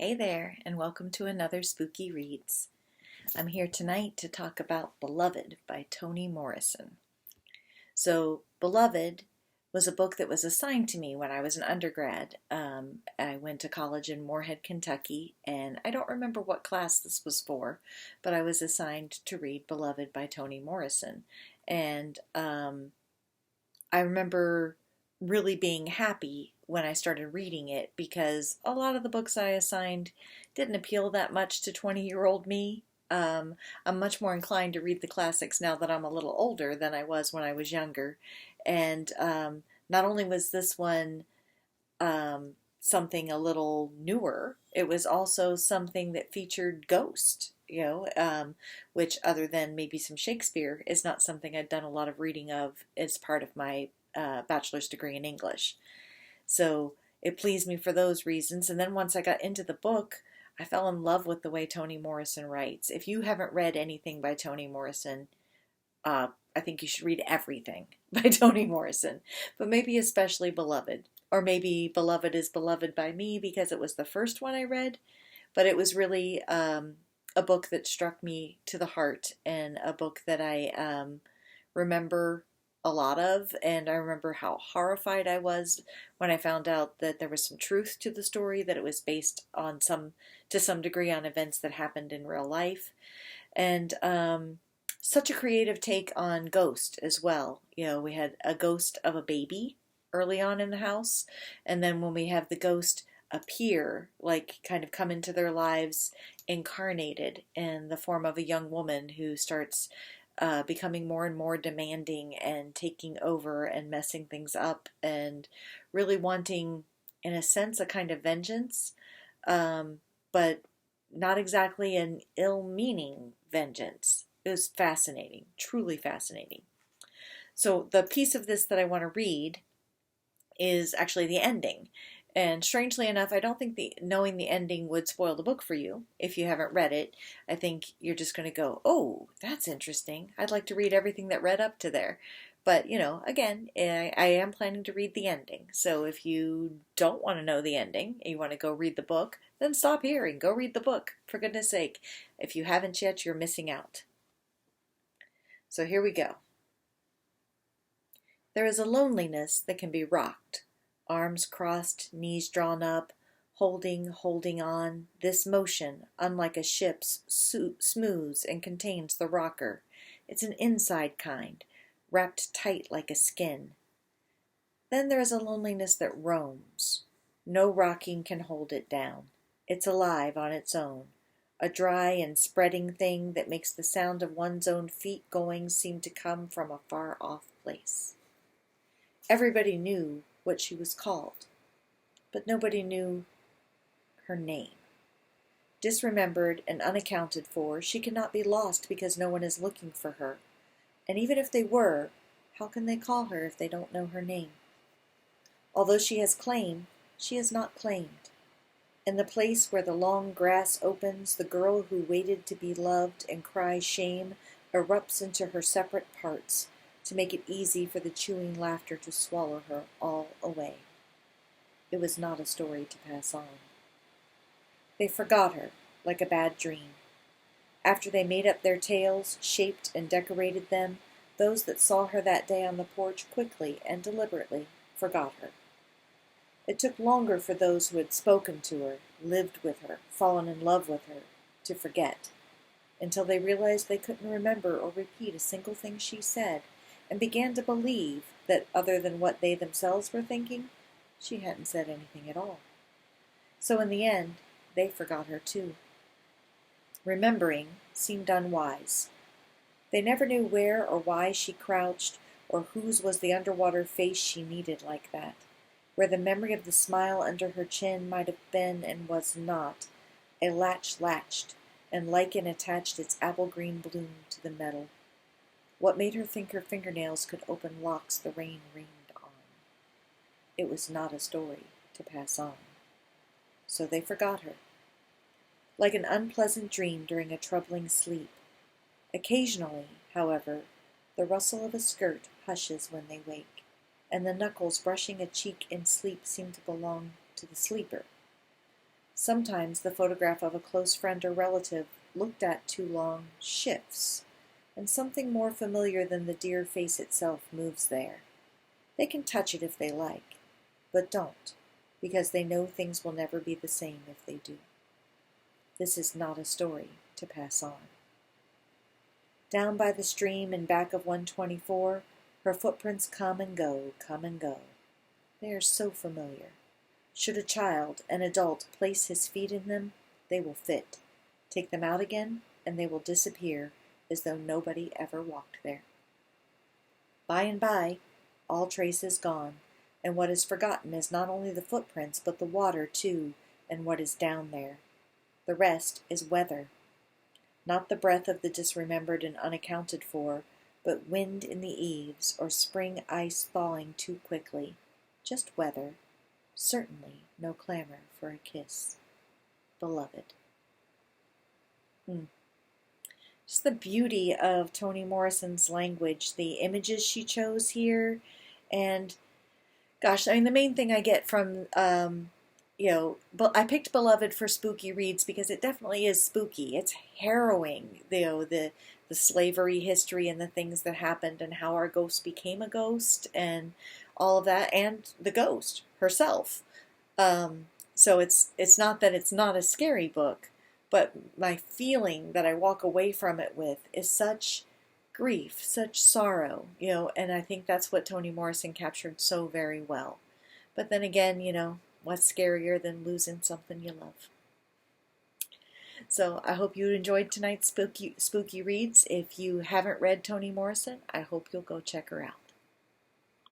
Hey there, and welcome to another Spooky Reads. I'm here tonight to talk about Beloved by Toni Morrison. So, Beloved was a book that was assigned to me when I was an undergrad. I went to college in Moorhead, Kentucky, and I don't remember what class this was for, but I was assigned to read Beloved by Toni Morrison. And I remember really being happy when I started reading it because a lot of the books I assigned didn't appeal that much to 20-year-old me. I'm much more inclined to read the classics now that I'm a little older than I was when I was younger. And not only was this one something a little newer, it was also something that featured ghosts, which, other than maybe some Shakespeare, is not something I'd done a lot of reading of as part of my bachelor's degree in English. So it pleased me for those reasons. And then once I got into the book, I fell in love with the way Toni Morrison writes. If you haven't read anything by Toni Morrison, I think you should read everything by Toni Morrison, but maybe especially Beloved. Or maybe Beloved is beloved by me because it was the first one I read, but it was really a book that struck me to the heart and a book that I remember a lot of, and I remember how horrified I was when I found out that there was some truth to the story, that it was based on to some degree on events that happened in real life, and such a creative take on ghost as well. We had a ghost of a baby early on in the house, and then when we have the ghost appear, like kind of come into their lives incarnated in the form of a young woman who starts becoming more and more demanding and taking over and messing things up and really wanting, in a sense, a kind of vengeance, but not exactly an ill-meaning vengeance. It was fascinating, truly fascinating. So the piece of this that I want to read is actually the ending. And strangely enough, I don't think knowing the ending would spoil the book for you if you haven't read it. I think you're just going to go, oh, that's interesting. I'd like to read everything that read up to there. But, again, I am planning to read the ending. So if you don't want to know the ending and you want to go read the book, then stop here and go read the book. For goodness sake, if you haven't yet, you're missing out. So here we go. There is a loneliness that can be rocked. Arms crossed, knees drawn up, holding on. This motion, unlike a ship's, smooths and contains the rocker. It's an inside kind, wrapped tight like a skin. Then there is a loneliness that roams. No rocking can hold it down. It's alive on its own, a dry and spreading thing that makes the sound of one's own feet going seem to come from a far-off place. Everybody knew what she was called, but nobody knew her name. Disremembered and unaccounted for, she cannot be lost because no one is looking for her. And even if they were, how can they call her if they don't know her name? Although she has claim, she is not claimed. In the place where the long grass opens, the girl who waited to be loved and cries shame erupts into her separate parts, to make it easy for the chewing laughter to swallow her all away. It was not a story to pass on. They forgot her, like a bad dream. After they made up their tales, shaped and decorated them, those that saw her that day on the porch quickly and deliberately forgot her. It took longer for those who had spoken to her, lived with her, fallen in love with her, to forget, until they realized they couldn't remember or repeat a single thing she said, and began to believe that, other than what they themselves were thinking, she hadn't said anything at all. So in the end, they forgot her too. Remembering seemed unwise. They never knew where or why she crouched, or whose was the underwater face she needed like that, where the memory of the smile under her chin might have been and was not. A latch latched, and lichen attached its apple-green bloom to the metal. What made her think her fingernails could open locks the rain rained on? It was not a story to pass on. So they forgot her. Like an unpleasant dream during a troubling sleep. Occasionally, however, the rustle of a skirt hushes when they wake, and the knuckles brushing a cheek in sleep seem to belong to the sleeper. Sometimes the photograph of a close friend or relative looked at too long shifts, and something more familiar than the dear face itself moves there. They can touch it if they like, but don't, because they know things will never be the same if they do. This is not a story to pass on. Down by the stream in back of 124, her footprints come and go, come and go. They are so familiar. Should a child, an adult, place his feet in them, they will fit. Take them out again, and they will disappear as though nobody ever walked there. By and by, all trace is gone, and what is forgotten is not only the footprints, but the water, too, and what is down there. The rest is weather. Not the breath of the disremembered and unaccounted for, but wind in the eaves, or spring ice thawing too quickly. Just weather. Certainly no clamor for a kiss. Beloved. Just the beauty of Toni Morrison's language, the images she chose here, and gosh, I mean, the main thing I get from, but I picked Beloved for spooky reads because it definitely is spooky. It's harrowing, the slavery history and the things that happened and how our ghost became a ghost and all of that, and the ghost herself. So it's not that it's not a scary book, but my feeling that I walk away from it with is such grief, such sorrow, and I think that's what Toni Morrison captured so very well. But then again, what's scarier than losing something you love? So I hope you enjoyed tonight's spooky reads. If you haven't read Toni Morrison, I hope you'll go check her out.